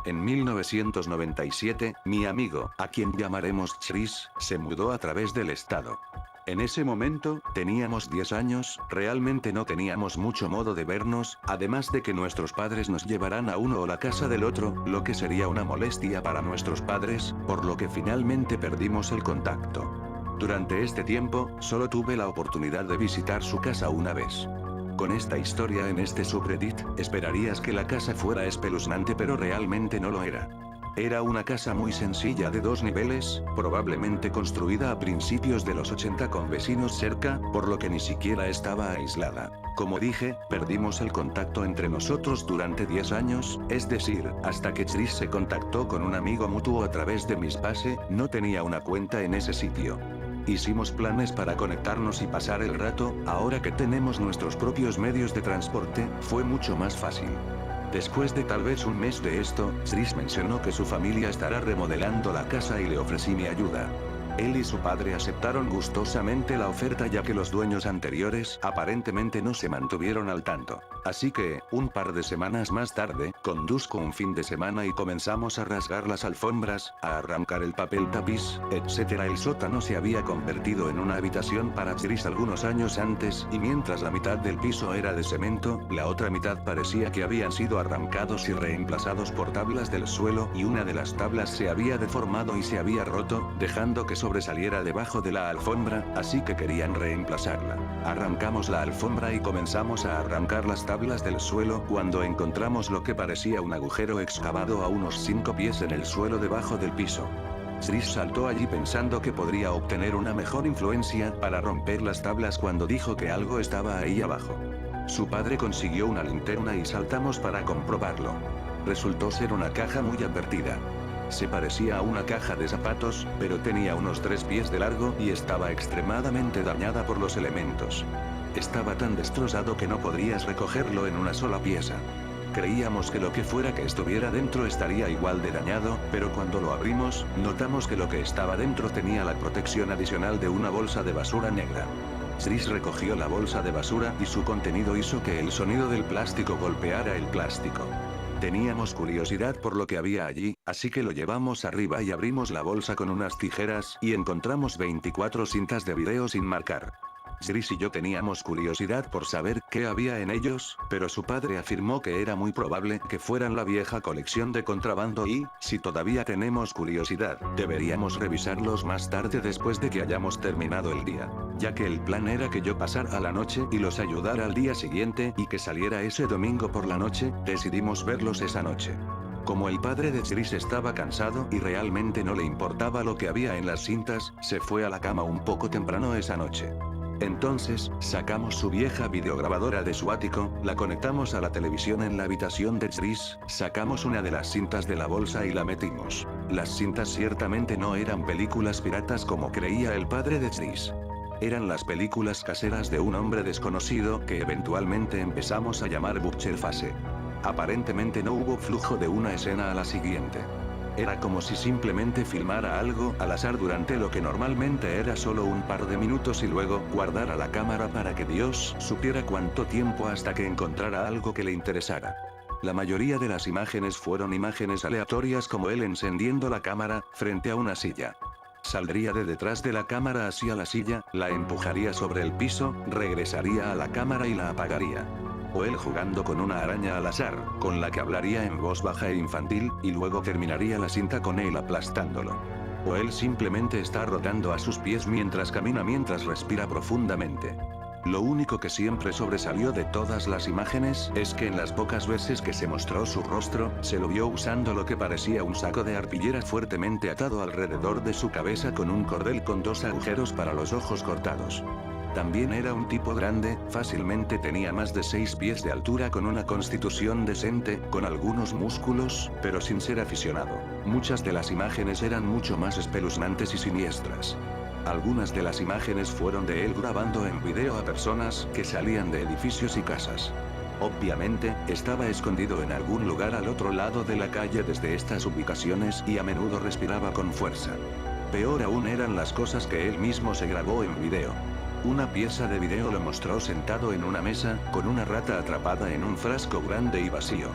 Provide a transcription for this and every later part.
En 1997, mi amigo, a quien llamaremos Chris, se mudó a través del estado. En ese momento, teníamos 10 años, realmente no teníamos mucho modo de vernos, además de que nuestros padres nos llevarán a uno o la casa del otro, lo que sería una molestia para nuestros padres, por lo que finalmente perdimos el contacto. Durante este tiempo, solo tuve la oportunidad de visitar su casa una vez. Con esta historia en este subreddit, esperarías que la casa fuera espeluznante, pero realmente no lo era. Era una casa muy sencilla de 2 niveles, probablemente construida a principios de los 80 con vecinos cerca, por lo que ni siquiera estaba aislada. Como dije, perdimos el contacto entre nosotros durante 10 años, es decir, hasta que Chris se contactó con un amigo mutuo a través de MySpace, no tenía una cuenta en ese sitio. Hicimos planes para conectarnos y pasar el rato, ahora que tenemos nuestros propios medios de transporte, fue mucho más fácil. Después de tal vez un mes de esto, Chris mencionó que su familia estará remodelando la casa y le ofrecí mi ayuda. Él y su padre aceptaron gustosamente la oferta, ya que los dueños anteriores aparentemente no se mantuvieron al tanto. Así que, un par de semanas más tarde, conduzco un fin de semana y comenzamos a rasgar las alfombras, a arrancar el papel tapiz, etc. El sótano se había convertido en una habitación para Chris algunos años antes, y mientras la mitad del piso era de cemento, la otra mitad parecía que habían sido arrancados y reemplazados por tablas del suelo, y una de las tablas se había deformado y se había roto, dejando que sobresaliera debajo de la alfombra, así que querían reemplazarla. Arrancamos la alfombra y comenzamos a arrancar las tablas del suelo, cuando encontramos lo que parecía un agujero excavado a unos 5 pies en el suelo debajo del piso. Chris saltó allí pensando que podría obtener una mejor influencia para romper las tablas cuando dijo que algo estaba ahí abajo. Su padre consiguió una linterna y saltamos para comprobarlo. Resultó ser una caja muy advertida. Se parecía a una caja de zapatos, pero tenía unos 3 pies de largo y estaba extremadamente dañada por los elementos. Estaba tan destrozado que no podrías recogerlo en una sola pieza. Creíamos que lo que fuera que estuviera dentro estaría igual de dañado, pero cuando lo abrimos, notamos que lo que estaba dentro tenía la protección adicional de una bolsa de basura negra. Chris recogió la bolsa de basura y su contenido hizo que el sonido del plástico golpeara el plástico. Teníamos curiosidad por lo que había allí, así que lo llevamos arriba y abrimos la bolsa con unas tijeras y encontramos 24 cintas de video sin marcar. Chris y yo teníamos curiosidad por saber qué había en ellos, pero su padre afirmó que era muy probable que fueran la vieja colección de contrabando y, si todavía tenemos curiosidad, deberíamos revisarlos más tarde después de que hayamos terminado el día. Ya que el plan era que yo pasara la noche y los ayudara al día siguiente y que saliera ese domingo por la noche, decidimos verlos esa noche. Como el padre de Chris estaba cansado y realmente no le importaba lo que había en las cintas, se fue a la cama un poco temprano esa noche. Entonces, sacamos su vieja videograbadora de su ático, la conectamos a la televisión en la habitación de Chris, sacamos una de las cintas de la bolsa y la metimos. Las cintas ciertamente no eran películas piratas como creía el padre de Chris. Eran las películas caseras de un hombre desconocido que eventualmente empezamos a llamar Butcher Face. Aparentemente no hubo flujo de una escena a la siguiente. Era como si simplemente filmara algo al azar durante lo que normalmente era solo un par de minutos y luego guardara la cámara para que Dios supiera cuánto tiempo hasta que encontrara algo que le interesara. La mayoría de las imágenes fueron imágenes aleatorias, como él encendiendo la cámara frente a una silla. Saldría de detrás de la cámara hacia la silla, la empujaría sobre el piso, regresaría a la cámara y la apagaría. O él jugando con una araña al azar, con la que hablaría en voz baja e infantil, y luego terminaría la cinta con él aplastándolo. O él simplemente está rotando a sus pies mientras camina, mientras respira profundamente. Lo único que siempre sobresalió de todas las imágenes es que en las pocas veces que se mostró su rostro, se lo vio usando lo que parecía un saco de arpillera fuertemente atado alrededor de su cabeza con un cordel con 2 agujeros para los ojos cortados. También era un tipo grande, fácilmente tenía más de 6 pies de altura, con una constitución decente, con algunos músculos, pero sin ser aficionado. Muchas de las imágenes eran mucho más espeluznantes y siniestras. Algunas de las imágenes fueron de él grabando en video a personas que salían de edificios y casas. Obviamente, estaba escondido en algún lugar al otro lado de la calle desde estas ubicaciones y a menudo respiraba con fuerza. Peor aún eran las cosas que él mismo se grabó en video. Una pieza de video lo mostró sentado en una mesa, con una rata atrapada en un frasco grande y vacío.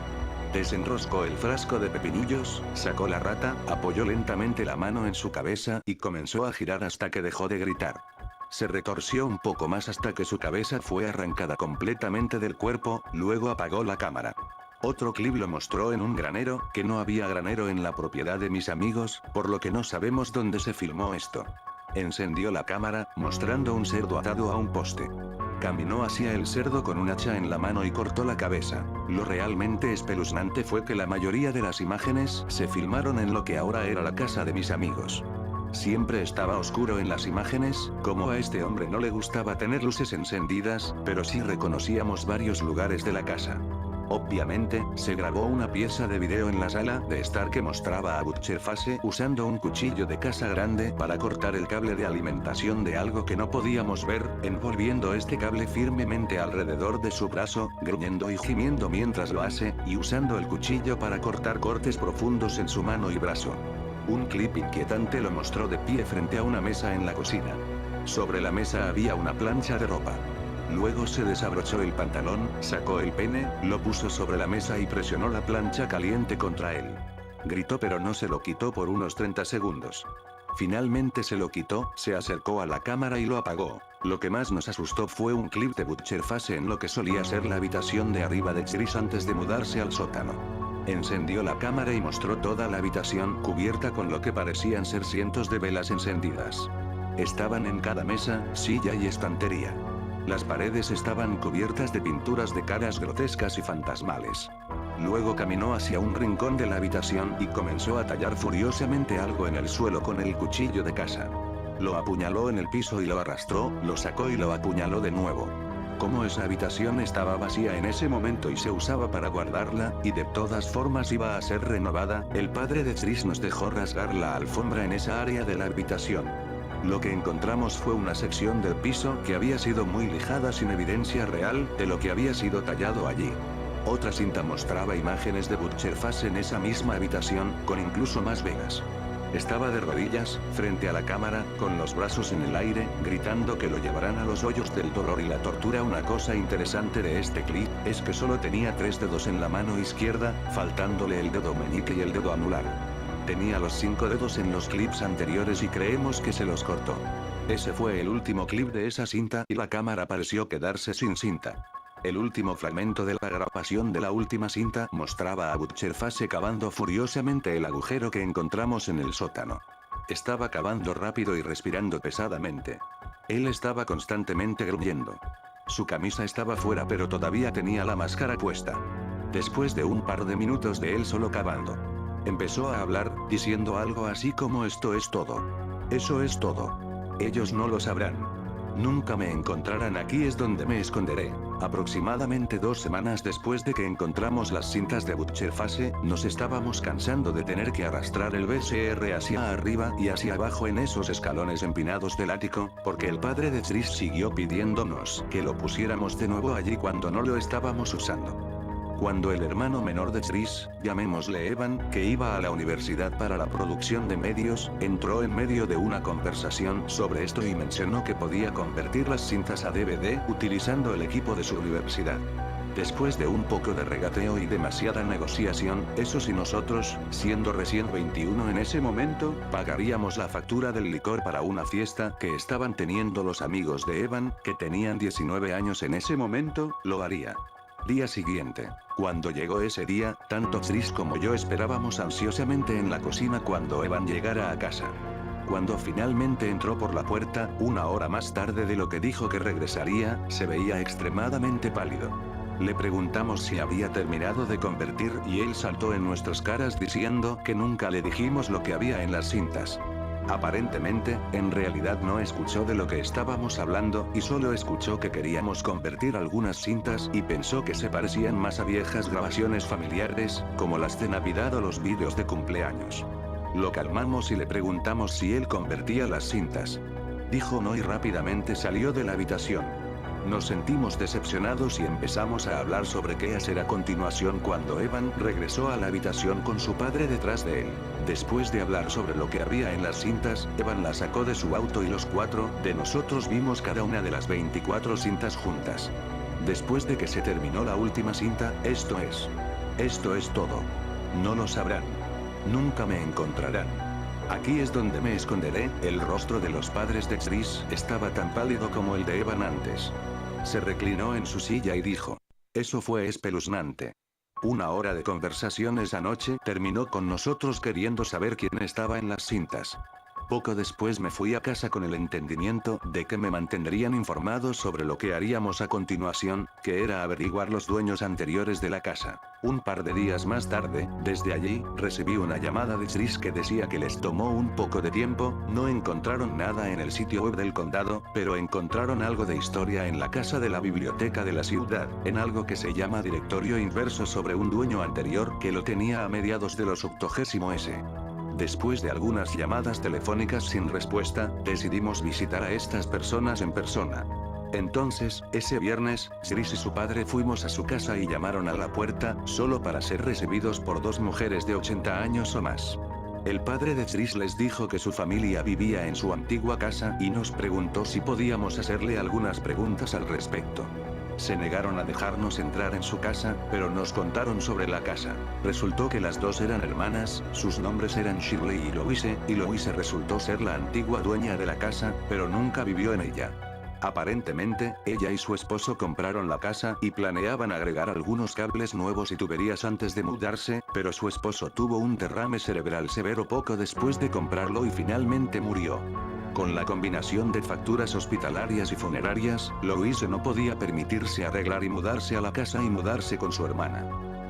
Desenroscó el frasco de pepinillos, sacó la rata, apoyó lentamente la mano en su cabeza y comenzó a girar hasta que dejó de gritar. Se retorció un poco más hasta que su cabeza fue arrancada completamente del cuerpo, luego apagó la cámara. Otro clip lo mostró en un granero, que no había granero en la propiedad de mis amigos, por lo que no sabemos dónde se filmó esto. Encendió la cámara, mostrando un cerdo atado a un poste. Caminó hacia el cerdo con un hacha en la mano y cortó la cabeza. Lo realmente espeluznante fue que la mayoría de las imágenes se filmaron en lo que ahora era la casa de mis amigos. Siempre estaba oscuro en las imágenes, como a este hombre no le gustaba tener luces encendidas, pero sí reconocíamos varios lugares de la casa. Obviamente, se grabó una pieza de video en la sala de estar que mostraba a Butcherface usando un cuchillo de casa grande para cortar el cable de alimentación de algo que no podíamos ver, envolviendo este cable firmemente alrededor de su brazo, gruñendo y gimiendo mientras lo hace, y usando el cuchillo para cortar cortes profundos en su mano y brazo. Un clip inquietante lo mostró de pie frente a una mesa en la cocina. Sobre la mesa había una plancha de ropa. Luego se desabrochó el pantalón, sacó el pene, lo puso sobre la mesa y presionó la plancha caliente contra él. Gritó pero no se lo quitó por unos 30 segundos. Finalmente se lo quitó, se acercó a la cámara y lo apagó. Lo que más nos asustó fue un clip de Butcherface en lo que solía ser la habitación de arriba de Chris antes de mudarse al sótano. Encendió la cámara y mostró toda la habitación cubierta con lo que parecían ser cientos de velas encendidas. Estaban en cada mesa, silla y estantería. Las paredes estaban cubiertas de pinturas de caras grotescas y fantasmales. Luego caminó hacia un rincón de la habitación y comenzó a tallar furiosamente algo en el suelo con el cuchillo de casa. Lo apuñaló en el piso y lo arrastró, lo sacó y lo apuñaló de nuevo. Como esa habitación estaba vacía en ese momento y se usaba para guardarla, y de todas formas iba a ser renovada, el padre de Chris nos dejó rasgar la alfombra en esa área de la habitación. Lo que encontramos fue una sección del piso que había sido muy lijada sin evidencia real de lo que había sido tallado allí. Otra cinta mostraba imágenes de Butcherface en esa misma habitación, con incluso más vegas. Estaba de rodillas, frente a la cámara, con los brazos en el aire, gritando que lo llevarán a los hoyos del dolor y la tortura. Una cosa interesante de este clip, es que solo tenía 3 dedos en la mano izquierda, faltándole el dedo meñique y el dedo anular. Tenía los 5 dedos en los clips anteriores y creemos que se los cortó. Ese fue el último clip de esa cinta y la cámara pareció quedarse sin cinta. El último fragmento de la grabación de la última cinta mostraba a Butcherface cavando furiosamente el agujero que encontramos en el sótano. Estaba cavando rápido y respirando pesadamente. Él estaba constantemente gruñendo. Su camisa estaba fuera pero todavía tenía la máscara puesta. Después de un par de minutos de él solo cavando, empezó a hablar, diciendo algo así como esto es todo. Eso es todo. Ellos no lo sabrán. Nunca me encontrarán, aquí es donde me esconderé. Aproximadamente 2 semanas después de que encontramos las cintas de Butcherface, nos estábamos cansando de tener que arrastrar el VCR hacia arriba y hacia abajo en esos escalones empinados del ático, porque el padre de Chris siguió pidiéndonos que lo pusiéramos de nuevo allí cuando no lo estábamos usando. Cuando el hermano menor de Chris, llamémosle Evan, que iba a la universidad para la producción de medios, entró en medio de una conversación sobre esto y mencionó que podía convertir las cintas a DVD utilizando el equipo de su universidad. Después de un poco de regateo y demasiada negociación, esos y nosotros, siendo recién 21 en ese momento, pagaríamos la factura del licor para una fiesta que estaban teniendo los amigos de Evan, que tenían 19 años en ese momento, lo haría. Día siguiente. Cuando llegó ese día, tanto Chris como yo esperábamos ansiosamente en la cocina cuando Evan llegara a casa. Cuando finalmente entró por la puerta, 1 hora más tarde de lo que dijo que regresaría, se veía extremadamente pálido. Le preguntamos si había terminado de convertir y él saltó en nuestras caras diciendo que nunca le dijimos lo que había en las cintas. Aparentemente, en realidad no escuchó de lo que estábamos hablando y solo escuchó que queríamos convertir algunas cintas y pensó que se parecían más a viejas grabaciones familiares, como las de Navidad o los vídeos de cumpleaños. Lo calmamos y le preguntamos si él convertía las cintas. Dijo no y rápidamente salió de la habitación. Nos sentimos decepcionados y empezamos a hablar sobre qué hacer a continuación cuando Evan regresó a la habitación con su padre detrás de él. Después de hablar sobre lo que había en las cintas, Evan la sacó de su auto y los 4 de nosotros vimos cada una de las 24 cintas juntas. Después de que se terminó la última cinta, esto es, Esto es todo. No lo sabrán. Nunca me encontrarán. Aquí es donde me esconderé. El rostro de los padres de Chris estaba tan pálido como el de Evan antes. Se reclinó en su silla y dijo. Eso fue espeluznante. Una hora de conversación esa noche terminó con nosotros queriendo saber quién estaba en las cintas. Poco después me fui a casa con el entendimiento de que me mantendrían informados sobre lo que haríamos a continuación, que era averiguar los dueños anteriores de la casa. Un par de días más tarde, desde allí, recibí una llamada de Chris que decía que les tomó un poco de tiempo, no encontraron nada en el sitio web del condado, pero encontraron algo de historia en la casa de la biblioteca de la ciudad, en algo que se llama directorio inverso sobre un dueño anterior que lo tenía a mediados de los 80s. Después de algunas llamadas telefónicas sin respuesta, decidimos visitar a estas personas en persona. Entonces, ese viernes, Chris y su padre fuimos a su casa y llamaron a la puerta, solo para ser recibidos por dos mujeres de 80 años o más. El padre de Chris les dijo que su familia vivía en su antigua casa y nos preguntó si podíamos hacerle algunas preguntas al respecto. Se negaron a dejarnos entrar en su casa, pero nos contaron sobre la casa. Resultó que las dos eran hermanas, sus nombres eran Shirley y Louise resultó ser la antigua dueña de la casa, pero nunca vivió en ella. Aparentemente, ella y su esposo compraron la casa y planeaban agregar algunos cables nuevos y tuberías antes de mudarse, pero su esposo tuvo un derrame cerebral severo poco después de comprarlo y finalmente murió. Con la combinación de facturas hospitalarias y funerarias, Louise no podía permitirse arreglar y mudarse a la casa y mudarse con su hermana.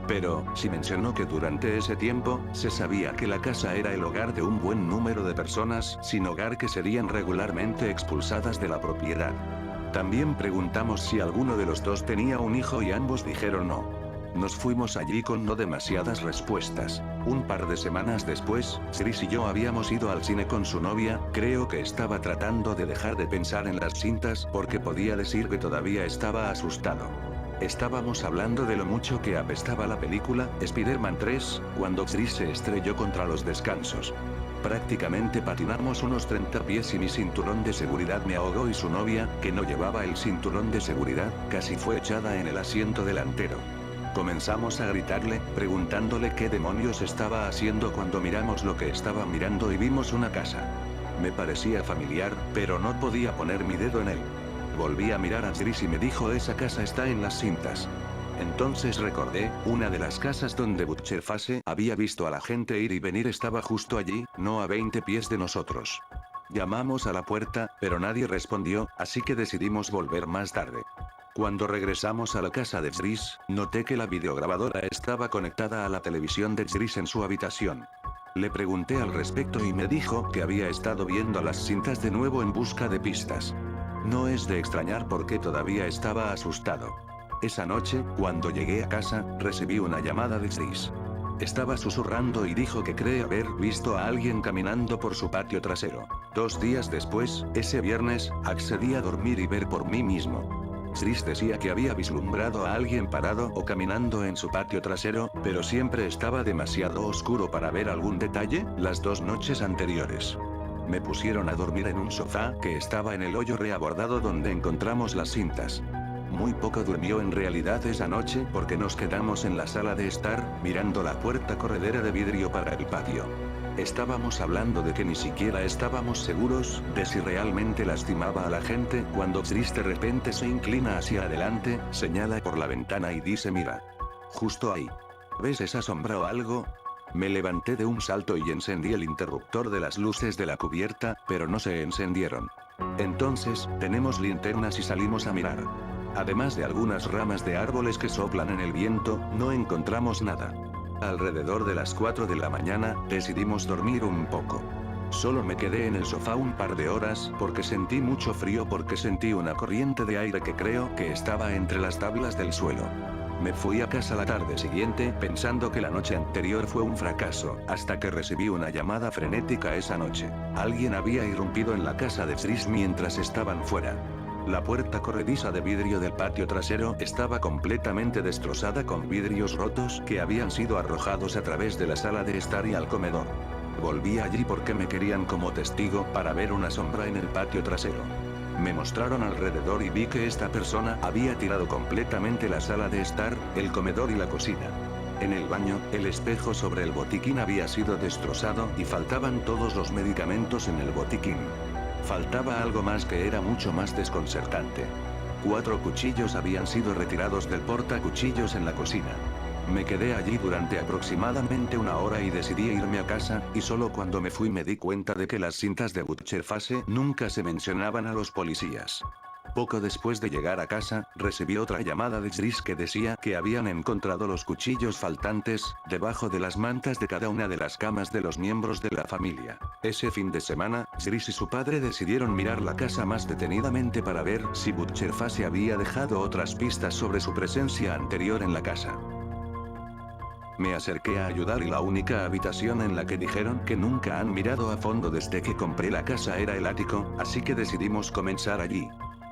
Pero, sí mencionó que durante ese tiempo, se sabía que la casa era el hogar de un buen número de personas sin hogar que serían regularmente expulsadas de la propiedad. También preguntamos si alguno de los dos tenía un hijo y ambos dijeron no. Nos fuimos allí con no demasiadas respuestas. Un par de semanas después, Chris y yo habíamos ido al cine con su novia, creo que estaba tratando de dejar de pensar en las cintas porque podía decir que todavía estaba asustado. Estábamos hablando de lo mucho que apestaba la película, Spider-Man 3, cuando Chris se estrelló contra los descansos. Prácticamente patinamos unos 30 pies y mi cinturón de seguridad me ahogó y su novia, que no llevaba el cinturón de seguridad, casi fue echada en el asiento delantero. Comenzamos a gritarle, preguntándole qué demonios estaba haciendo cuando miramos lo que estaba mirando y vimos una casa. Me parecía familiar, pero no podía poner mi dedo en él. Volví a mirar a Chris y me dijo esa casa está en las cintas. Entonces recordé, una de las casas donde Butcherface había visto a la gente ir y venir estaba justo allí, no a 20 pies de nosotros. Llamamos a la puerta, pero nadie respondió, así que decidimos volver más tarde. Cuando regresamos a la casa de Chris, noté que la videograbadora estaba conectada a la televisión de Chris en su habitación. Le pregunté al respecto y me dijo que había estado viendo las cintas de nuevo en busca de pistas. No es de extrañar porque todavía estaba asustado. Esa noche, cuando llegué a casa, recibí una llamada de Chris. Estaba susurrando y dijo que cree haber visto a alguien caminando por su patio trasero. 2 días después, ese viernes, accedí a dormir y ver por mí mismo. Chris decía que había vislumbrado a alguien parado o caminando en su patio trasero, pero siempre estaba demasiado oscuro para ver algún detalle, las 2 noches anteriores. Me pusieron a dormir en un sofá que estaba en el hoyo reabordado donde encontramos las cintas. Muy poco durmió en realidad esa noche porque nos quedamos en la sala de estar, mirando la puerta corredera de vidrio para el patio. Estábamos hablando de que ni siquiera estábamos seguros de si realmente lastimaba a la gente cuando Chris de repente se inclina hacia adelante, señala por la ventana y dice mira. Justo ahí. ¿Ves esa sombra o algo? Me levanté de un salto y encendí el interruptor de las luces de la cubierta, pero no se encendieron. Entonces, tenemos linternas y salimos a mirar. Además de algunas ramas de árboles que soplan en el viento, no encontramos nada. Alrededor de las 4 de la mañana, decidimos dormir un poco. Solo me quedé en el sofá un par de horas porque sentí mucho frío porque sentí una corriente de aire que creo que estaba entre las tablas del suelo. Me fui a casa la tarde siguiente pensando que la noche anterior fue un fracaso, hasta que recibí una llamada frenética esa noche. Alguien había irrumpido en la casa de Chris mientras estaban fuera. La puerta corrediza de vidrio del patio trasero estaba completamente destrozada con vidrios rotos que habían sido arrojados a través de la sala de estar y al comedor. Volví allí porque me querían como testigo para ver una sombra en el patio trasero. Me mostraron alrededor y vi que esta persona había tirado completamente la sala de estar, el comedor y la cocina. En el baño, el espejo sobre el botiquín había sido destrozado y faltaban todos los medicamentos en el botiquín. Faltaba algo más que era mucho más desconcertante. 4 cuchillos habían sido retirados del portacuchillos en la cocina. Me quedé allí durante aproximadamente una hora y decidí irme a casa, y solo cuando me fui me di cuenta de que las cintas de Butcherface nunca se mencionaban a los policías. Poco después de llegar a casa, recibí otra llamada de Chris que decía que habían encontrado los cuchillos faltantes, debajo de las mantas de cada una de las camas de los miembros de la familia. Ese fin de semana, Chris y su padre decidieron mirar la casa más detenidamente para ver si Butcherface había dejado otras pistas sobre su presencia anterior en la casa. Me acerqué a ayudar y la única habitación en la que dijeron que nunca han mirado a fondo desde que compré la casa era el ático, así que decidimos comenzar allí.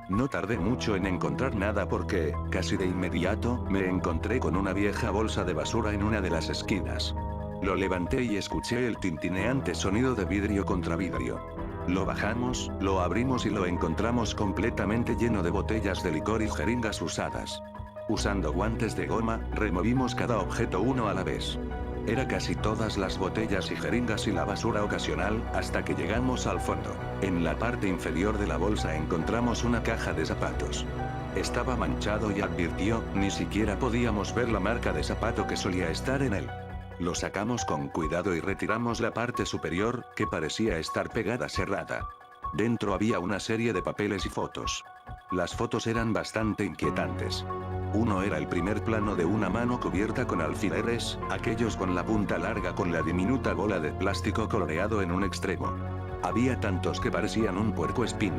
No tardé mucho en encontrar nada porque, casi de inmediato, me encontré con una vieja bolsa de basura en una de las esquinas. Lo levanté y escuché el tintineante sonido de vidrio contra vidrio. Lo bajamos, lo abrimos y lo encontramos completamente lleno de botellas de licor y jeringas usadas. Usando guantes de goma, removimos cada objeto uno a la vez. Era casi todas las botellas y jeringas y la basura ocasional, hasta que llegamos al fondo. En la parte inferior de la bolsa encontramos una caja de zapatos. Estaba manchado y advirtió, ni siquiera podíamos ver la marca de zapato que solía estar en él. Lo sacamos con cuidado y retiramos la parte superior, que parecía estar pegada cerrada. Dentro había una serie de papeles y fotos. Las fotos eran bastante inquietantes. Uno era el primer plano de una mano cubierta con alfileres, aquellos con la punta larga con la diminuta bola de plástico coloreado en un extremo. Había tantos que parecían un puercoespín.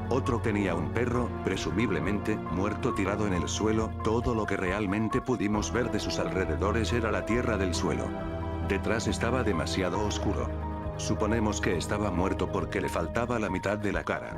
Otro tenía un perro, presumiblemente, muerto tirado en el suelo. Todo lo que realmente pudimos ver de sus alrededores era la tierra del suelo. Detrás estaba demasiado oscuro. Suponemos que estaba muerto porque le faltaba la mitad de la cara.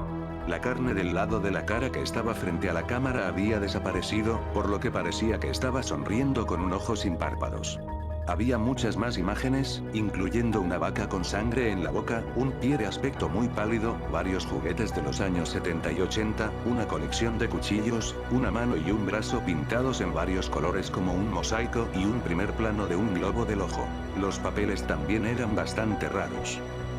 La carne del lado de la cara que estaba frente a la cámara había desaparecido, por lo que parecía que estaba sonriendo con un ojo sin párpados. Había muchas más imágenes, incluyendo una vaca con sangre en la boca, un pie de aspecto muy pálido, varios juguetes de los años 70 y 80, una colección de cuchillos, una mano y un brazo pintados en varios colores como un mosaico y un primer plano de un globo del ojo. Los papeles también eran bastante raros.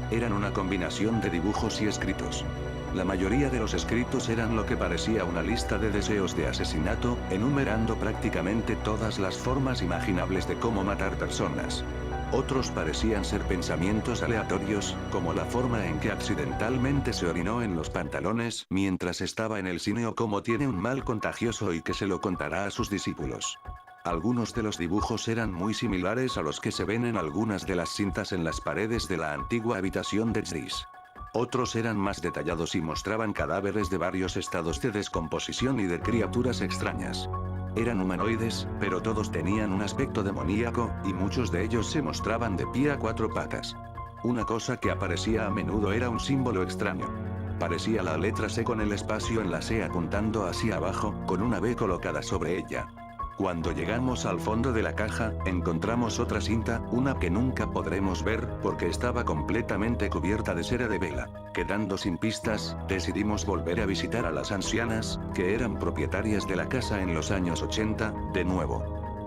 Eran una combinación de dibujos y escritos. La mayoría de los escritos eran lo que parecía una lista de deseos de asesinato, enumerando prácticamente todas las formas imaginables de cómo matar personas. Otros parecían ser pensamientos aleatorios, como la forma en que accidentalmente se orinó en los pantalones mientras estaba en el cine o cómo tiene un mal contagioso y que se lo contará a sus discípulos. Algunos de los dibujos eran muy similares a los que se ven en algunas de las cintas en las paredes de la antigua habitación de Chris. Otros eran más detallados y mostraban cadáveres de varios estados de descomposición y de criaturas extrañas. Eran humanoides, pero todos tenían un aspecto demoníaco, y muchos de ellos se mostraban de pie a 4 patas. Una cosa que aparecía a menudo era un símbolo extraño. Parecía la letra C con el espacio en la C apuntando hacia abajo, con una B colocada sobre ella. Cuando llegamos al fondo de la caja, encontramos otra cinta, una que nunca podremos ver, porque estaba completamente cubierta de cera de vela. Quedando sin pistas, decidimos volver a visitar a las ancianas, que eran propietarias de la casa en los años 80, de nuevo.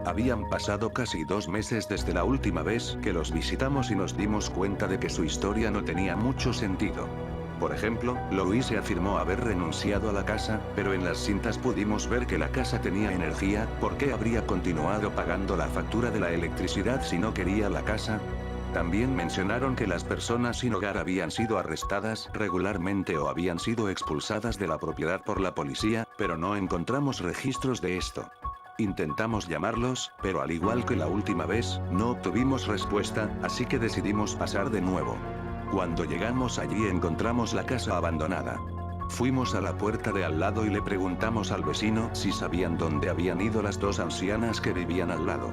Habían pasado casi 2 meses desde la última vez que los visitamos y nos dimos cuenta de que su historia no tenía mucho sentido. Por ejemplo, Louise afirmó haber renunciado a la casa, pero en las cintas pudimos ver que la casa tenía energía. ¿Por qué habría continuado pagando la factura de la electricidad si no quería la casa? También mencionaron que las personas sin hogar habían sido arrestadas regularmente o habían sido expulsadas de la propiedad por la policía, pero no encontramos registros de esto. Intentamos llamarlos, pero al igual que la última vez, no obtuvimos respuesta, así que decidimos pasar de nuevo. Cuando llegamos allí encontramos la casa abandonada. Fuimos a la puerta de al lado y le preguntamos al vecino si sabían dónde habían ido las 2 ancianas que vivían al lado.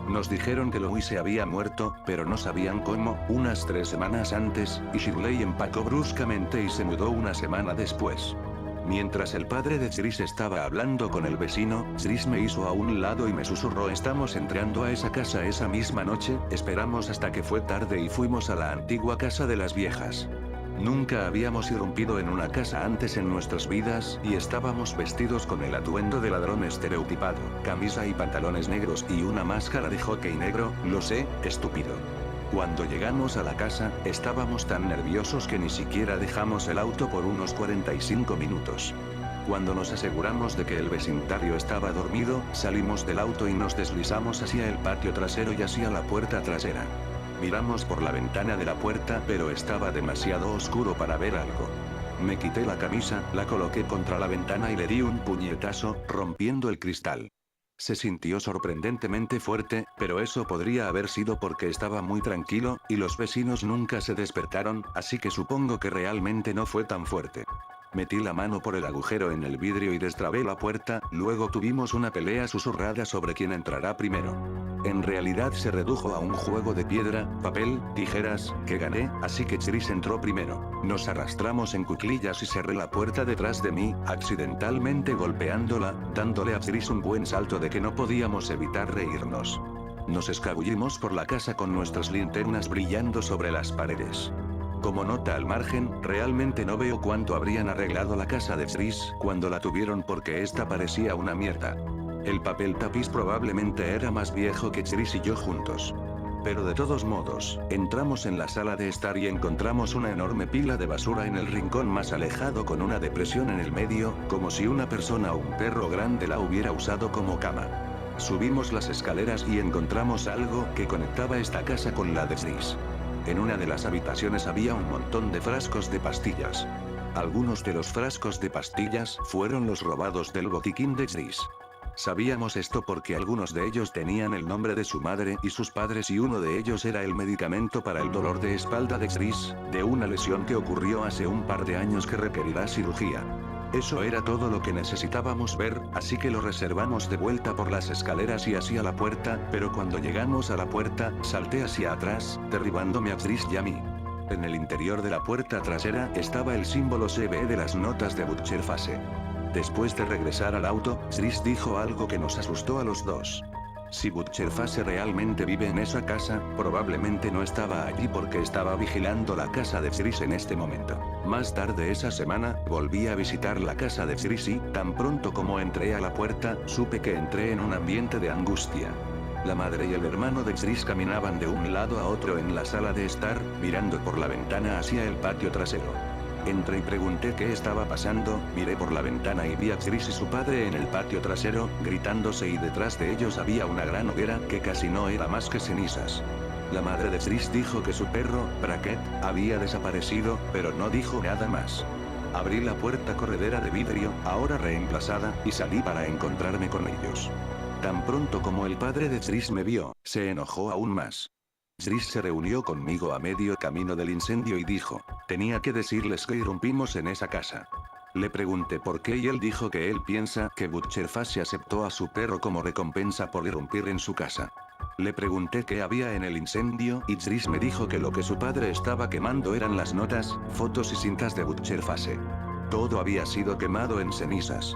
Nos dijeron que Louise había muerto, pero no sabían cómo. Unas 3 semanas antes, y Shirley empacó bruscamente y se mudó una semana después. Mientras el padre de Chris estaba hablando con el vecino, Chris me hizo a un lado y me susurró: estamos entrando a esa casa esa misma noche. Esperamos hasta que fue tarde y fuimos a la antigua casa de las viejas. Nunca habíamos irrumpido en una casa antes en nuestras vidas, y estábamos vestidos con el atuendo de ladrón estereotipado, camisa y pantalones negros y una máscara de hockey negro. Lo sé, estúpido. Cuando llegamos a la casa, estábamos tan nerviosos que ni siquiera dejamos el auto por unos 45 minutos. Cuando nos aseguramos de que el vecindario estaba dormido, salimos del auto y nos deslizamos hacia el patio trasero y hacia la puerta trasera. Miramos por la ventana de la puerta, pero estaba demasiado oscuro para ver algo. Me quité la camisa, la coloqué contra la ventana y le di un puñetazo, rompiendo el cristal. Se sintió sorprendentemente fuerte, pero eso podría haber sido porque estaba muy tranquilo, y los vecinos nunca se despertaron, así que supongo que realmente no fue tan fuerte. Metí la mano por el agujero en el vidrio y destrabé la puerta, luego tuvimos una pelea susurrada sobre quién entrará primero. En realidad se redujo a un juego de piedra, papel, tijeras, que gané, así que Chris entró primero. Nos arrastramos en cuclillas y cerré la puerta detrás de mí, accidentalmente golpeándola, dándole a Chris un buen salto de que no podíamos evitar reírnos. Nos escabullimos por la casa con nuestras linternas brillando sobre las paredes. Como nota al margen, realmente no veo cuánto habrían arreglado la casa de Chris cuando la tuvieron porque esta parecía una mierda. El papel tapiz probablemente era más viejo que Chris y yo juntos. Pero de todos modos, entramos en la sala de estar y encontramos una enorme pila de basura en el rincón más alejado con una depresión en el medio, como si una persona o un perro grande la hubiera usado como cama. Subimos las escaleras y encontramos algo que conectaba esta casa con la de Chris. En una de las habitaciones había un montón de frascos de pastillas. Algunos de los frascos de pastillas fueron los robados del botiquín de Chris. Sabíamos esto porque algunos de ellos tenían el nombre de su madre y sus padres y uno de ellos era el medicamento para el dolor de espalda de Chris, de una lesión que ocurrió hace un par de años que requerirá cirugía. Eso era todo lo que necesitábamos ver, así que lo reservamos de vuelta por las escaleras y hacia la puerta, pero cuando llegamos a la puerta, salté hacia atrás, derribándome a Chris y a mí. En el interior de la puerta trasera estaba el símbolo CB de las notas de Butcherface. Después de regresar al auto, Chris dijo algo que nos asustó a los dos. Si Butcherface realmente vive en esa casa, probablemente no estaba allí porque estaba vigilando la casa de Chris en este momento. Más tarde esa semana, volví a visitar la casa de Chris y, tan pronto como entré a la puerta, supe que entré en un ambiente de angustia. La madre y el hermano de Chris caminaban de un lado a otro en la sala de estar, mirando por la ventana hacia el patio trasero. Entré y pregunté qué estaba pasando, miré por la ventana y vi a Chris y su padre en el patio trasero, gritándose y detrás de ellos había una gran hoguera que casi no era más que cenizas. La madre de Chris dijo que su perro, Brackett, había desaparecido, pero no dijo nada más. Abrí la puerta corredera de vidrio, ahora reemplazada, y salí para encontrarme con ellos. Tan pronto como el padre de Chris me vio, se enojó aún más. Chris se reunió conmigo a medio camino del incendio y dijo, tenía que decirles que irrumpimos en esa casa. Le pregunté por qué y él dijo que él piensa que Butcherface aceptó a su perro como recompensa por irrumpir en su casa. Le pregunté qué había en el incendio y Chris me dijo que lo que su padre estaba quemando eran las notas, fotos y cintas de Butcherface. Todo había sido quemado en cenizas.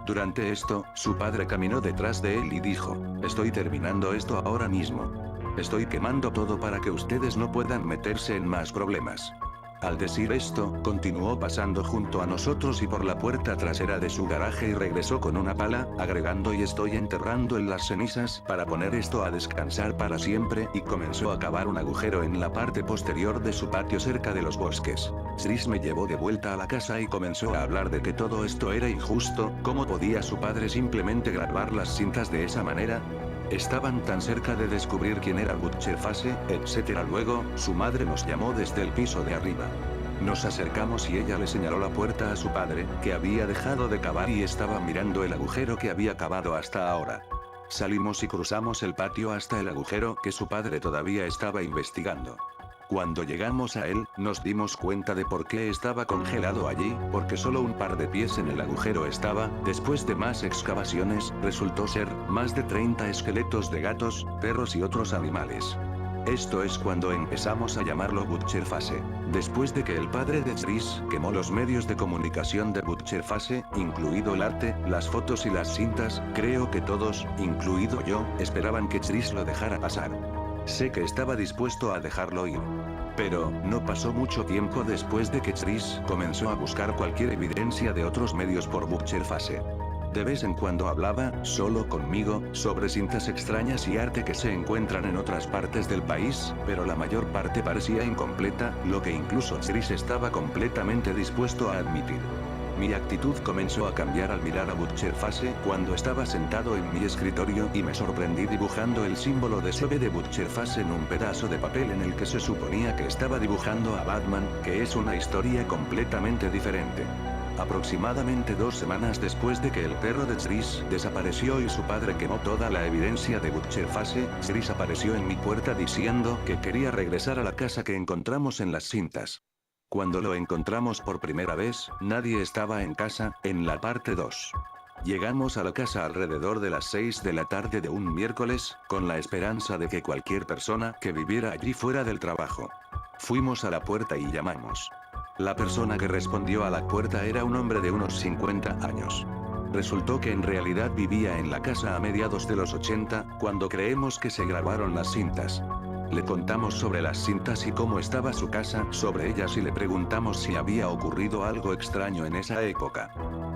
Durante esto, su padre caminó detrás de él y dijo, estoy terminando esto ahora mismo. Estoy quemando todo para que ustedes no puedan meterse en más problemas. Al decir esto, continuó pasando junto a nosotros y por la puerta trasera de su garaje y regresó con una pala, agregando y estoy enterrando en las cenizas para poner esto a descansar para siempre y comenzó a cavar un agujero en la parte posterior de su patio cerca de los bosques. Chris me llevó de vuelta a la casa y comenzó a hablar de que todo esto era injusto, ¿cómo podía su padre simplemente grabar las cintas de esa manera? Estaban tan cerca de descubrir quién era Butcherface, etc. Luego, su madre nos llamó desde el piso de arriba. Nos acercamos y ella le señaló la puerta a su padre, que había dejado de cavar y estaba mirando el agujero que había cavado hasta ahora. Salimos y cruzamos el patio hasta el agujero que su padre todavía estaba investigando. Cuando llegamos a él, nos dimos cuenta de por qué estaba congelado allí, porque solo un par de pies en el agujero estaba, después de más excavaciones, resultó ser, más de 30 esqueletos de gatos, perros y otros animales. Esto es cuando empezamos a llamarlo Butcherface. Después de que el padre de Chris quemó los medios de comunicación de Butcherface, incluido el arte, las fotos y las cintas, creo que todos, incluido yo, esperaban que Chris lo dejara pasar. Sé que estaba dispuesto a dejarlo ir. Pero, no pasó mucho tiempo después de que Chris comenzó a buscar cualquier evidencia de otros medios por Butcher Face. De vez en cuando hablaba, solo conmigo, sobre cintas extrañas y arte que se encuentran en otras partes del país, pero la mayor parte parecía incompleta, lo que incluso Chris estaba completamente dispuesto a admitir. Mi actitud comenzó a cambiar al mirar a Butcher Face cuando estaba sentado en mi escritorio y me sorprendí dibujando el símbolo de SOB de Butcher Face en un pedazo de papel en el que se suponía que estaba dibujando a Batman, que es una historia completamente diferente. Aproximadamente 2 semanas después de que el perro de Chris desapareció y su padre quemó toda la evidencia de Butcher Face, Chris apareció en mi puerta diciendo que quería regresar a la casa que encontramos en las cintas. Cuando lo encontramos por primera vez, nadie estaba en casa, en la parte 2. Llegamos a la casa alrededor de las 6 de la tarde de un miércoles, con la esperanza de que cualquier persona que viviera allí fuera del trabajo. Fuimos a la puerta y llamamos. La persona que respondió a la puerta era un hombre de unos 50 años. Resultó que en realidad vivía en la casa a mediados de los 80, cuando creemos que se grabaron las cintas. Le contamos sobre las cintas y cómo estaba su casa sobre ellas y le preguntamos si había ocurrido algo extraño en esa época.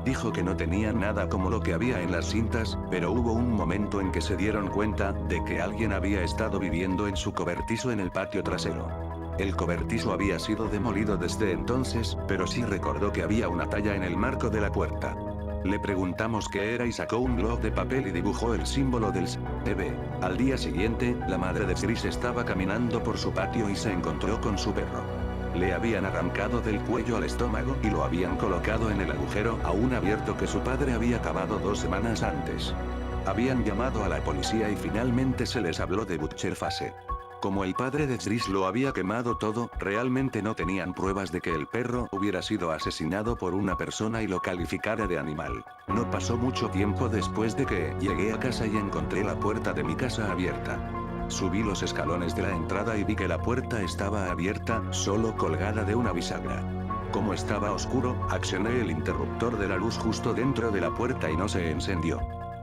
Dijo que no tenía nada como lo que había en las cintas, pero hubo un momento en que se dieron cuenta de que alguien había estado viviendo en su cobertizo en el patio trasero. El cobertizo había sido demolido desde entonces, pero sí recordó que había una talla en el marco de la puerta. Le preguntamos qué era y sacó un globo de papel y dibujó el símbolo del SOB. Al día siguiente, la madre de Chris estaba caminando por su patio y se encontró con su perro. Le habían arrancado del cuello al estómago y lo habían colocado en el agujero aún abierto que su padre había cavado 2 semanas antes. Habían llamado a la policía y finalmente se les habló de Butcher Face. Como el padre de Chris lo había quemado todo, realmente no tenían pruebas de que el perro hubiera sido asesinado por una persona y lo calificara de animal. No pasó mucho tiempo después de que llegué a casa y encontré la puerta de mi casa abierta. Subí los escalones de la entrada y vi que la puerta estaba abierta, solo colgada de una bisagra. Como estaba oscuro, accioné el interruptor de la luz justo dentro de la puerta y no se encendió.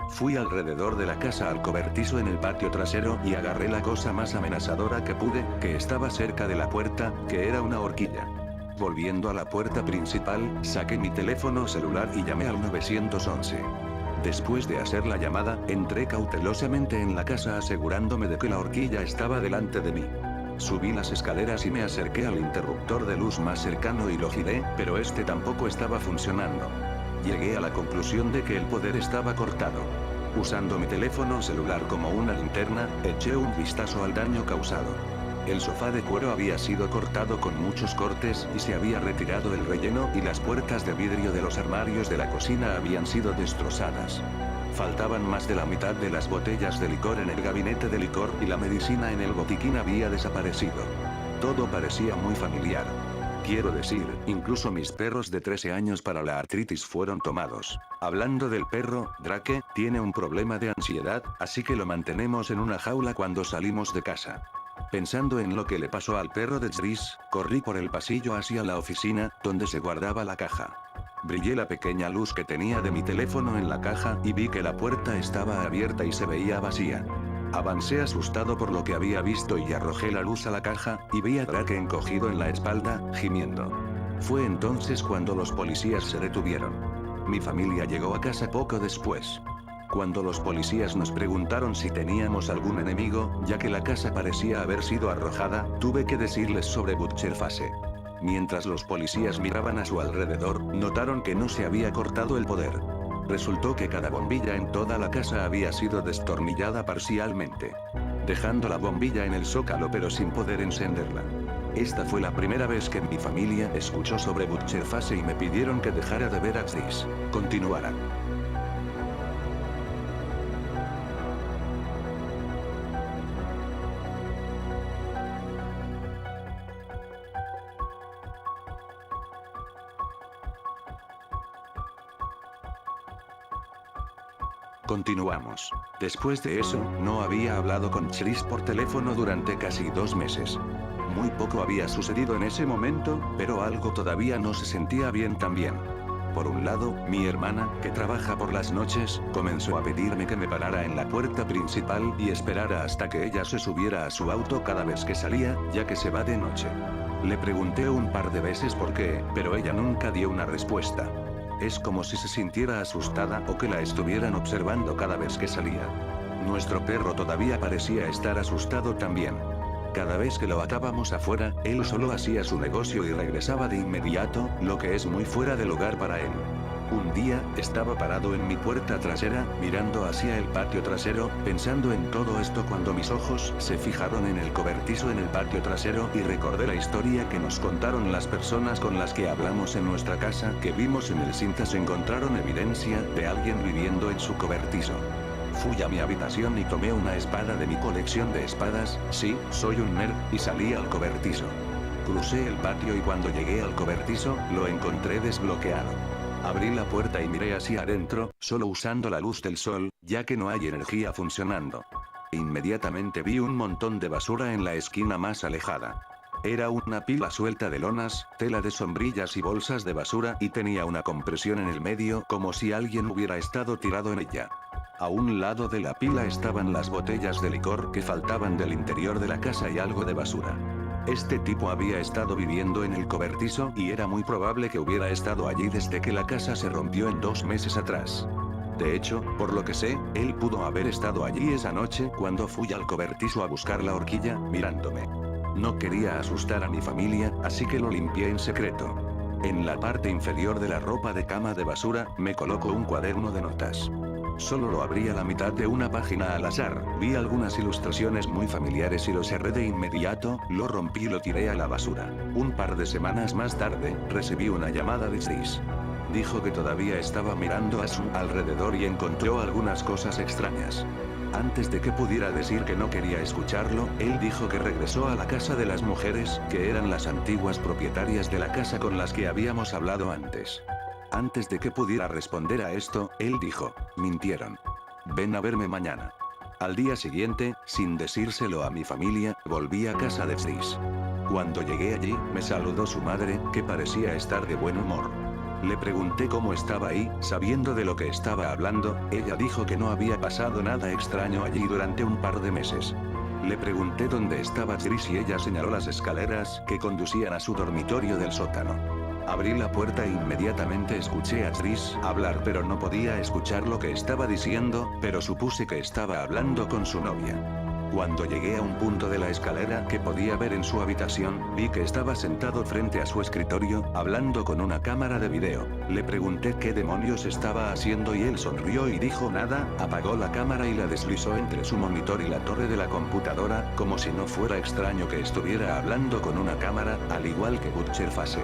Fui alrededor de la casa al cobertizo en el patio trasero y agarré la cosa más amenazadora que pude, que estaba cerca de la puerta, que era una horquilla. Volviendo a la puerta principal, saqué mi teléfono celular y llamé al 911. Después de hacer la llamada, entré cautelosamente en la casa asegurándome de que la horquilla estaba delante de mí. Subí las escaleras y me acerqué al interruptor de luz más cercano y lo giré, pero este tampoco estaba funcionando. Llegué a la conclusión de que el poder estaba cortado. Usando mi teléfono celular como una linterna, eché un vistazo al daño causado. El sofá de cuero había sido cortado con muchos cortes y se había retirado el relleno y las puertas de vidrio de los armarios de la cocina habían sido destrozadas. Faltaban más de la mitad de las botellas de licor en el gabinete de licor y la medicina en el botiquín había desaparecido. Todo parecía muy familiar. Quiero decir, incluso mis perros de 13 años para la artritis fueron tomados. Hablando del perro, Drake, tiene un problema de ansiedad, así que lo mantenemos en una jaula cuando salimos de casa. Pensando en lo que le pasó al perro de Chris, corrí por el pasillo hacia la oficina, donde se guardaba la caja. Brillé la pequeña luz que tenía de mi teléfono en la caja y vi que la puerta estaba abierta y se veía vacía. Avancé asustado por lo que había visto y arrojé la luz a la caja, y vi a Drake encogido en la espalda, gimiendo. Fue entonces cuando los policías se detuvieron. Mi familia llegó a casa poco después. Cuando los policías nos preguntaron si teníamos algún enemigo, ya que la casa parecía haber sido arrojada, tuve que decirles sobre Butcher Face. Mientras los policías miraban a su alrededor, notaron que no se había cortado el poder. Resultó que cada bombilla en toda la casa había sido destornillada parcialmente, dejando la bombilla en el zócalo pero sin poder encenderla. Esta fue la primera vez que mi familia escuchó sobre Butcher Face y me pidieron que dejara de ver a Chris. Continuará. Continuamos. Después de eso, no había hablado con Chris por teléfono durante casi 2 meses. Muy poco había sucedido en ese momento, pero algo todavía no se sentía bien también. Por un lado, mi hermana, que trabaja por las noches, comenzó a pedirme que me parara en la puerta principal y esperara hasta que ella se subiera a su auto cada vez que salía, ya que se va de noche. Le pregunté un par de veces por qué, pero ella nunca dio una respuesta. Es como si se sintiera asustada o que la estuvieran observando cada vez que salía. Nuestro perro todavía parecía estar asustado también. Cada vez que lo atábamos afuera, él solo hacía su negocio y regresaba de inmediato, lo que es muy fuera de lugar para él. Un día, estaba parado en mi puerta trasera, mirando hacia el patio trasero, pensando en todo esto cuando mis ojos se fijaron en el cobertizo en el patio trasero y recordé la historia que nos contaron las personas con las que hablamos en nuestra casa, que vimos en el cintas encontraron evidencia de alguien viviendo en su cobertizo. Fui a mi habitación y tomé una espada de mi colección de espadas, sí, soy un nerd, y salí al cobertizo. Crucé el patio y cuando llegué al cobertizo, lo encontré desbloqueado. Abrí la puerta y miré hacia adentro, solo usando la luz del sol, ya que no hay energía funcionando. Inmediatamente vi un montón de basura en la esquina más alejada. Era una pila suelta de lonas, tela de sombrillas y bolsas de basura y tenía una compresión en el medio como si alguien hubiera estado tirado en ella. A un lado de la pila estaban las botellas de licor que faltaban del interior de la casa y algo de basura. Este tipo había estado viviendo en el cobertizo y era muy probable que hubiera estado allí desde que la casa se rompió en 2 meses atrás. De hecho, por lo que sé, él pudo haber estado allí esa noche cuando fui al cobertizo a buscar la horquilla, mirándome. No quería asustar a mi familia, así que lo limpié en secreto. En la parte inferior de la ropa de cama de basura, me coloco un cuaderno de notas. Solo lo abrí a la mitad de una página al azar, vi algunas ilustraciones muy familiares y lo cerré de inmediato, lo rompí y lo tiré a la basura. Un par de semanas más tarde, recibí una llamada de Chris. Dijo que todavía estaba mirando a su alrededor y encontró algunas cosas extrañas. Antes de que pudiera decir que no quería escucharlo, él dijo que regresó a la casa de las mujeres, que eran las antiguas propietarias de la casa con las que habíamos hablado antes. Antes de que pudiera responder a esto, él dijo, mintieron. Ven a verme mañana. Al día siguiente, sin decírselo a mi familia, volví a casa de Chris. Cuando llegué allí, me saludó su madre, que parecía estar de buen humor. Le pregunté cómo estaba ahí, sabiendo de lo que estaba hablando, ella dijo que no había pasado nada extraño allí durante un par de meses. Le pregunté dónde estaba Chris y ella señaló las escaleras que conducían a su dormitorio del sótano. Abrí la puerta e inmediatamente escuché a Chris hablar, pero no podía escuchar lo que estaba diciendo, pero supuse que estaba hablando con su novia. Cuando llegué a un punto de la escalera que podía ver en su habitación, vi que estaba sentado frente a su escritorio, hablando con una cámara de video. Le pregunté qué demonios estaba haciendo y él sonrió y dijo nada, apagó la cámara y la deslizó entre su monitor y la torre de la computadora, como si no fuera extraño que estuviera hablando con una cámara, al igual que Butcher Face.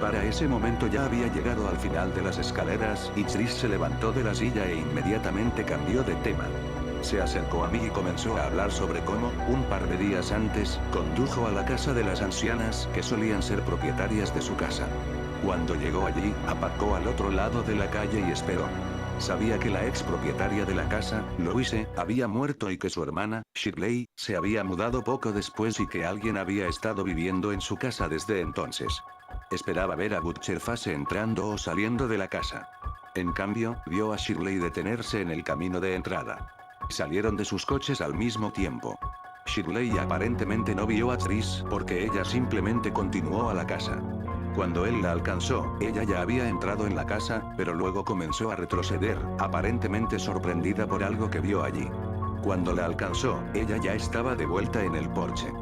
Para ese momento ya había llegado al final de las escaleras, y Chris se levantó de la silla e inmediatamente cambió de tema. Se acercó a mí y comenzó a hablar sobre cómo, un par de días antes, condujo a la casa de las ancianas que solían ser propietarias de su casa. Cuando llegó allí, aparcó al otro lado de la calle y esperó. Sabía que la ex propietaria de la casa, Louise, había muerto y que su hermana, Shirley, se había mudado poco después y que alguien había estado viviendo en su casa desde entonces. Esperaba ver a Butcher Face entrando o saliendo de la casa. En cambio, vio a Shirley detenerse en el camino de entrada. Salieron de sus coches al mismo tiempo. Shirley aparentemente no vio a Chris porque ella simplemente continuó a la casa. Cuando él la alcanzó, ella ya había entrado en la casa, pero luego comenzó a retroceder, aparentemente sorprendida por algo que vio allí. Cuando la alcanzó, ella ya estaba de vuelta en el porche.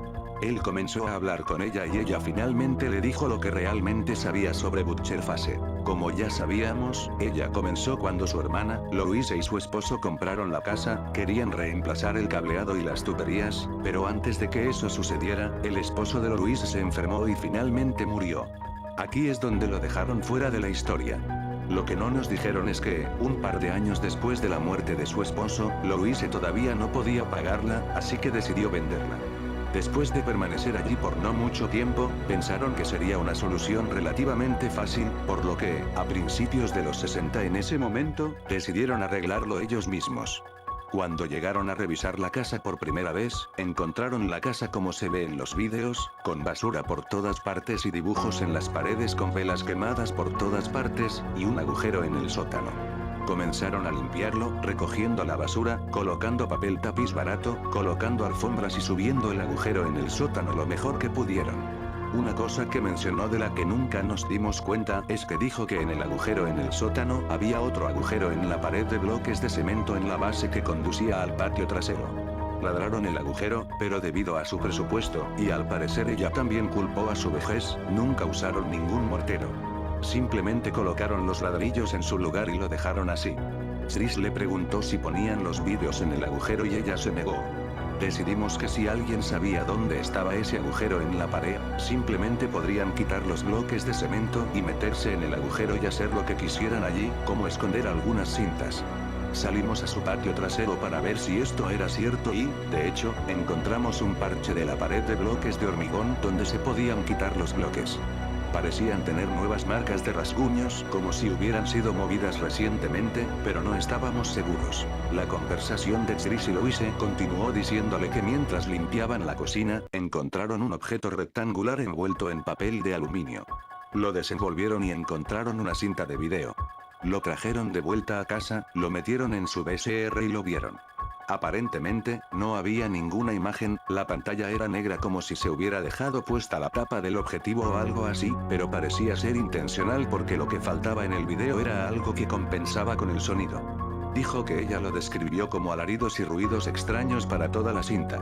Él comenzó a hablar con ella y ella finalmente le dijo lo que realmente sabía sobre Butcher Face. Como ya sabíamos, ella comenzó cuando su hermana, Louise y su esposo compraron la casa, querían reemplazar el cableado y las tuberías, pero antes de que eso sucediera, el esposo de Louise se enfermó y finalmente murió. Aquí es donde lo dejaron fuera de la historia. Lo que no nos dijeron es que, un par de años después de la muerte de su esposo, Louise todavía no podía pagarla, así que decidió venderla. Después de permanecer allí por no mucho tiempo, pensaron que sería una solución relativamente fácil, por lo que, a principios de los 60 en ese momento, decidieron arreglarlo ellos mismos. Cuando llegaron a revisar la casa por primera vez, encontraron la casa como se ve en los vídeos, con basura por todas partes y dibujos en las paredes con velas quemadas por todas partes, y un agujero en el sótano. Comenzaron a limpiarlo, recogiendo la basura, colocando papel tapiz barato, colocando alfombras y subiendo el agujero en el sótano lo mejor que pudieron. Una cosa que mencionó de la que nunca nos dimos cuenta es que dijo que en el agujero en el sótano había otro agujero en la pared de bloques de cemento en la base que conducía al patio trasero. Ladraron el agujero, pero debido a su presupuesto, y al parecer ella también culpó a su vejez, nunca usaron ningún mortero. Simplemente colocaron los ladrillos en su lugar y lo dejaron así. Chris le preguntó si ponían los vídeos en el agujero y ella se negó. Decidimos que si alguien sabía dónde estaba ese agujero en la pared, simplemente podrían quitar los bloques de cemento y meterse en el agujero y hacer lo que quisieran allí, como esconder algunas cintas. Salimos a su patio trasero para ver si esto era cierto y, de hecho, encontramos un parche de la pared de bloques de hormigón donde se podían quitar los bloques. Parecían tener nuevas marcas de rasguños, como si hubieran sido movidas recientemente, pero no estábamos seguros. La conversación de Chris y Louise continuó diciéndole que mientras limpiaban la cocina, encontraron un objeto rectangular envuelto en papel de aluminio. Lo desenvolvieron y encontraron una cinta de video. Lo trajeron de vuelta a casa, lo metieron en su VCR y lo vieron. Aparentemente, no había ninguna imagen, la pantalla era negra como si se hubiera dejado puesta la tapa del objetivo o algo así, pero parecía ser intencional porque lo que faltaba en el video era algo que compensaba con el sonido. Dijo que ella lo describió como alaridos y ruidos extraños para toda la cinta.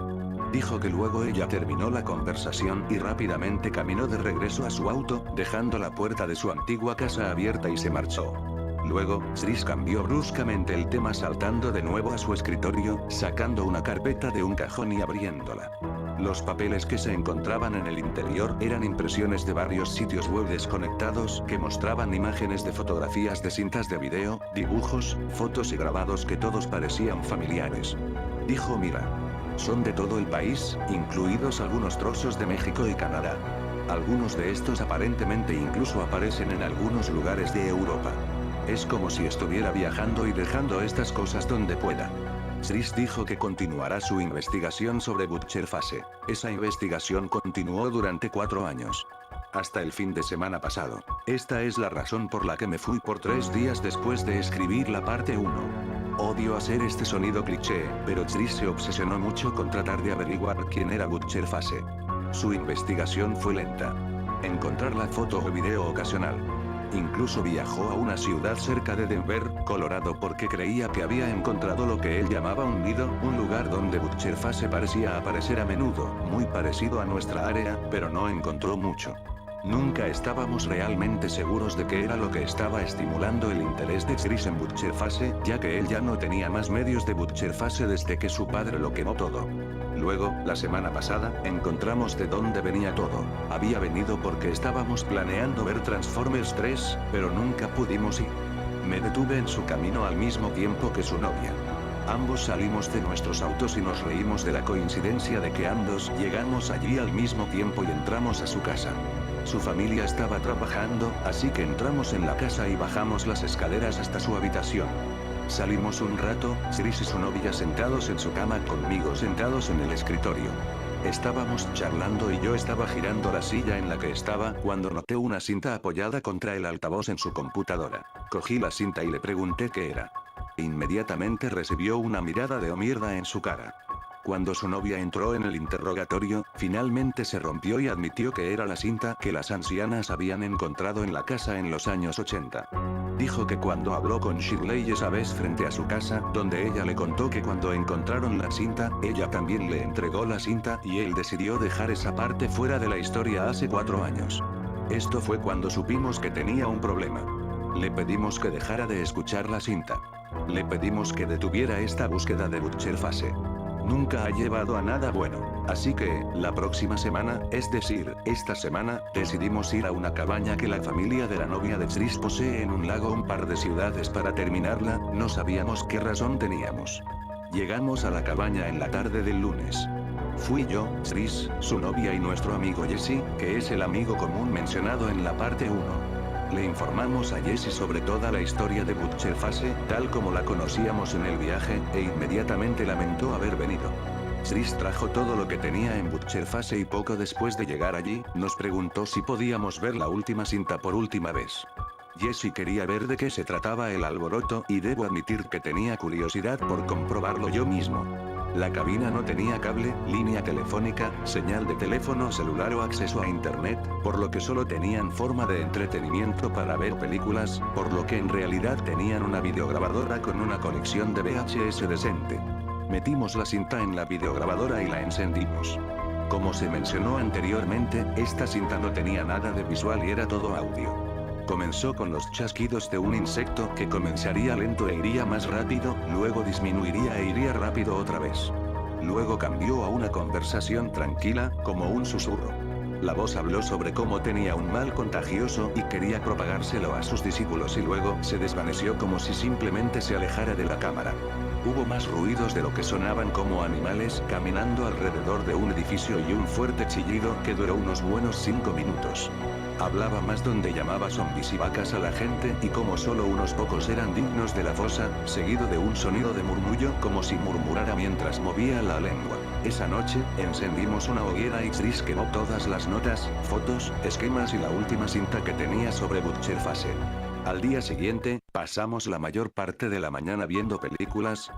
Dijo que luego ella terminó la conversación y rápidamente caminó de regreso a su auto, dejando la puerta de su antigua casa abierta y se marchó. Luego, Chris cambió bruscamente el tema saltando de nuevo a su escritorio, sacando una carpeta de un cajón y abriéndola. Los papeles que se encontraban en el interior eran impresiones de varios sitios web desconectados que mostraban imágenes de fotografías de cintas de video, dibujos, fotos y grabados que todos parecían familiares. Dijo: mira. Son de todo el país, incluidos algunos trozos de México y Canadá. Algunos de estos aparentemente incluso aparecen en algunos lugares de Europa. Es como si estuviera viajando y dejando estas cosas donde pueda. Chris dijo que continuará su investigación sobre Butcher Fase. Esa investigación continuó durante 4 años. Hasta el fin de semana pasado. Esta es la razón por la que me fui por 3 días después de escribir la parte 1. Odio hacer este sonido cliché, pero Chris se obsesionó mucho con tratar de averiguar quién era Butcher Fase. Su investigación fue lenta. Encontrar la foto o video ocasional. Incluso viajó a una ciudad cerca de Denver, Colorado porque creía que había encontrado lo que él llamaba un nido, un lugar donde Butcher Fase parecía aparecer a menudo, muy parecido a nuestra área, pero no encontró mucho. Nunca estábamos realmente seguros de qué era lo que estaba estimulando el interés de Chris en Butcher Fase, ya que él ya no tenía más medios de Butcher Fase desde que su padre lo quemó todo. Luego, la semana pasada, encontramos de dónde venía todo. Había venido porque estábamos planeando ver Transformers 3, pero nunca pudimos ir. Me detuve en su camino al mismo tiempo que su novia. Ambos salimos de nuestros autos y nos reímos de la coincidencia de que ambos llegamos allí al mismo tiempo y entramos a su casa. Su familia estaba trabajando, así que entramos en la casa y bajamos las escaleras hasta su habitación. Salimos un rato, Chris y su novia sentados en su cama conmigo sentados en el escritorio. Estábamos charlando y yo estaba girando la silla en la que estaba cuando noté una cinta apoyada contra el altavoz en su computadora. Cogí la cinta y le pregunté qué era. Inmediatamente recibió una mirada de "oh mierda" en su cara. Cuando su novia entró en el interrogatorio, finalmente se rompió y admitió que era la cinta que las ancianas habían encontrado en la casa en los años 80. Dijo que cuando habló con Shirley esa vez frente a su casa, donde ella le contó que cuando encontraron la cinta, ella también le entregó la cinta y él decidió dejar esa parte fuera de la historia hace 4 años. Esto fue cuando supimos que tenía un problema. Le pedimos que dejara de escuchar la cinta. Le pedimos que detuviera esta búsqueda de Butcher Fase. Nunca ha llevado a nada bueno, así que, la próxima semana, es decir, esta semana, decidimos ir a una cabaña que la familia de la novia de Chris posee en un lago un par de ciudades para terminarla, no sabíamos qué razón teníamos. Llegamos a la cabaña en la tarde del lunes. Fui yo, Chris, su novia y nuestro amigo Jesse, que es el amigo común mencionado en la parte 1. Le informamos a Jessie sobre toda la historia de Butcherface, tal como la conocíamos en el viaje, e inmediatamente lamentó haber venido. Chris trajo todo lo que tenía en Butcherface y poco después de llegar allí, nos preguntó si podíamos ver la última cinta por última vez. Jessie quería ver de qué se trataba el alboroto y debo admitir que tenía curiosidad por comprobarlo yo mismo. La cabina no tenía cable, línea telefónica, señal de teléfono celular o acceso a internet, por lo que solo tenían forma de entretenimiento para ver películas, por lo que en realidad tenían una videograbadora con una conexión de VHS decente. Metimos la cinta en la videograbadora y la encendimos. Como se mencionó anteriormente, esta cinta no tenía nada de visual y era todo audio. Comenzó con los chasquidos de un insecto que comenzaría lento e iría más rápido, luego disminuiría e iría rápido otra vez. Luego cambió a una conversación tranquila, como un susurro. La voz habló sobre cómo tenía un mal contagioso y quería propagárselo a sus discípulos y luego se desvaneció como si simplemente se alejara de la cámara. Hubo más ruidos de lo que sonaban como animales caminando alrededor de un edificio y un fuerte chillido que duró unos buenos 5 minutos. Hablaba más donde llamaba zombies y vacas a la gente y como solo unos pocos eran dignos de la fosa, seguido de un sonido de murmullo como si murmurara mientras movía la lengua. Esa noche, encendimos una hoguera y Chris quemó todas las notas, fotos, esquemas y la última cinta que tenía sobre Butcherface. Al día siguiente, pasamos la mayor parte de la mañana viendo películas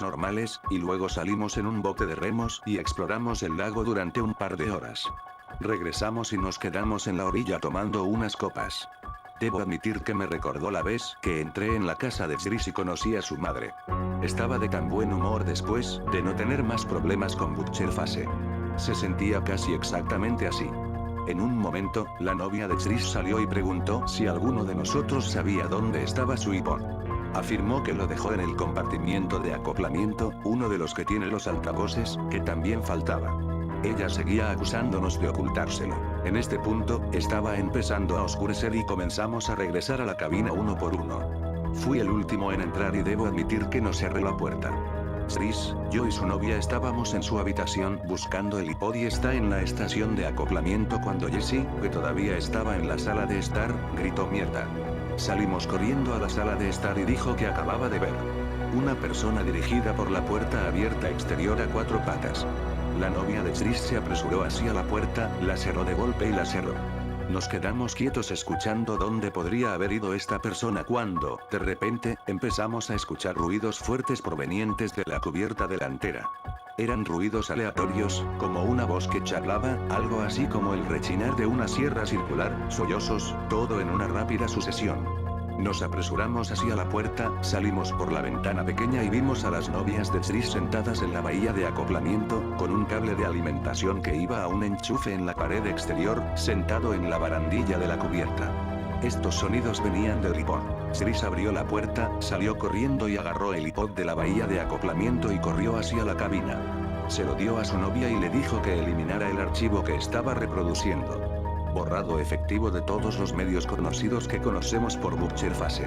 normales, y luego salimos en un bote de remos y exploramos el lago durante un par de horas. Regresamos y nos quedamos en la orilla tomando unas copas. Debo admitir que me recordó la vez que entré en la casa de Chris y conocí a su madre. Estaba de tan buen humor después de no tener más problemas con Butcherface. Se sentía casi exactamente así. En un momento, la novia de Chris salió y preguntó si alguno de nosotros sabía dónde estaba su iPod. Afirmó que lo dejó en el compartimiento de acoplamiento, uno de los que tiene los altavoces, que también faltaba. Ella seguía acusándonos de ocultárselo. En este punto, estaba empezando a oscurecer y comenzamos a regresar a la cabina uno por uno. Fui el último en entrar y debo admitir que no cerré la puerta. Chris, yo y su novia estábamos en su habitación buscando el iPod y está en la estación de acoplamiento cuando Jessie, que todavía estaba en la sala de estar, gritó mierda. Salimos corriendo a la sala de estar y dijo que acababa de ver una persona dirigida por la puerta abierta exterior a 4 patas. La novia de Chris se apresuró hacia la puerta, la cerró de golpe y la cerró. Nos quedamos quietos escuchando dónde podría haber ido esta persona cuando, de repente, empezamos a escuchar ruidos fuertes provenientes de la cubierta delantera. Eran ruidos aleatorios, como una voz que charlaba, algo así como el rechinar de una sierra circular, sollozos, todo en una rápida sucesión. Nos apresuramos hacia la puerta, salimos por la ventana pequeña y vimos a las novias de Chris sentadas en la bahía de acoplamiento, con un cable de alimentación que iba a un enchufe en la pared exterior, sentado en la barandilla de la cubierta. Estos sonidos venían del iPod. Chris abrió la puerta, salió corriendo y agarró el iPod de la bahía de acoplamiento y corrió hacia la cabina. Se lo dio a su novia y le dijo que eliminara el archivo que estaba reproduciendo. Borrado efectivo de todos los medios conocidos que conocemos por Butcherface.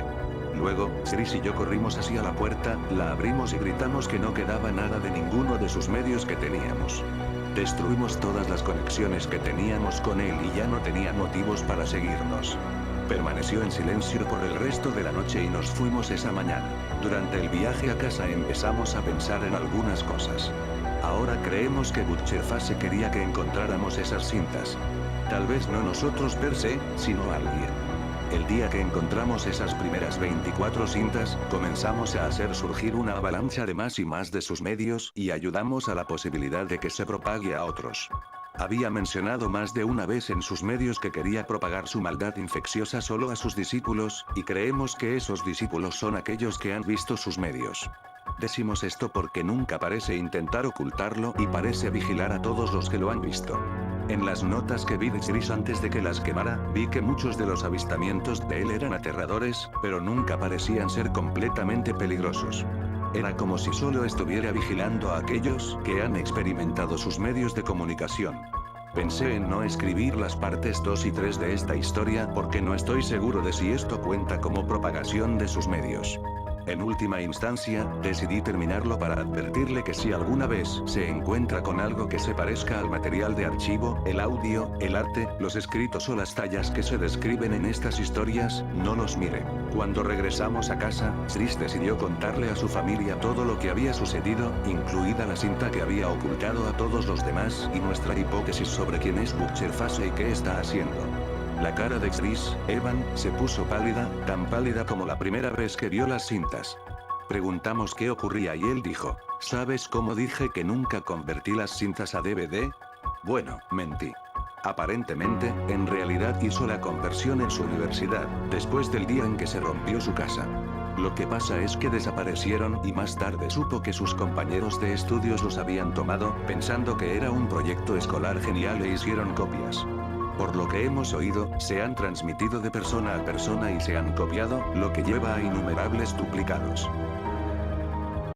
Luego, Chris y yo corrimos hacia la puerta, la abrimos y gritamos que no quedaba nada de ninguno de sus medios que teníamos. Destruimos todas las conexiones que teníamos con él y ya no tenía motivos para seguirnos. Permaneció en silencio por el resto de la noche y nos fuimos esa mañana. Durante el viaje a casa empezamos a pensar en algunas cosas. Ahora creemos que Butcherface quería que encontráramos esas cintas. Tal vez no nosotros per se, sino alguien. El día que encontramos esas primeras 24 cintas, comenzamos a hacer surgir una avalancha de más y más de sus medios y ayudamos a la posibilidad de que se propague a otros. Había mencionado más de una vez en sus medios que quería propagar su maldad infecciosa solo a sus discípulos, y creemos que esos discípulos son aquellos que han visto sus medios. Decimos esto porque nunca parece intentar ocultarlo y parece vigilar a todos los que lo han visto. En las notas que vi de Chris antes de que las quemara, vi que muchos de los avistamientos de él eran aterradores, pero nunca parecían ser completamente peligrosos. Era como si solo estuviera vigilando a aquellos que han experimentado sus medios de comunicación. Pensé en no escribir las partes 2 y 3 de esta historia porque no estoy seguro de si esto cuenta como propagación de sus medios. En última instancia, decidí terminarlo para advertirle que si alguna vez se encuentra con algo que se parezca al material de archivo, el audio, el arte, los escritos o las tallas que se describen en estas historias, no los mire. Cuando regresamos a casa, Chris decidió contarle a su familia todo lo que había sucedido, incluida la cinta que había ocultado a todos los demás y nuestra hipótesis sobre quién es Butcher Fase y qué está haciendo. La cara de Chris, Evan, se puso pálida, tan pálida como la primera vez que vio las cintas. Preguntamos qué ocurría y él dijo, ¿sabes cómo dije que nunca convertí las cintas a DVD? Bueno, mentí. Aparentemente, en realidad hizo la conversión en su universidad, después del día en que se rompió su casa. Lo que pasa es que desaparecieron y más tarde supo que sus compañeros de estudios los habían tomado, pensando que era un proyecto escolar genial e hicieron copias. Por lo que hemos oído, se han transmitido de persona a persona y se han copiado, lo que lleva a innumerables duplicados.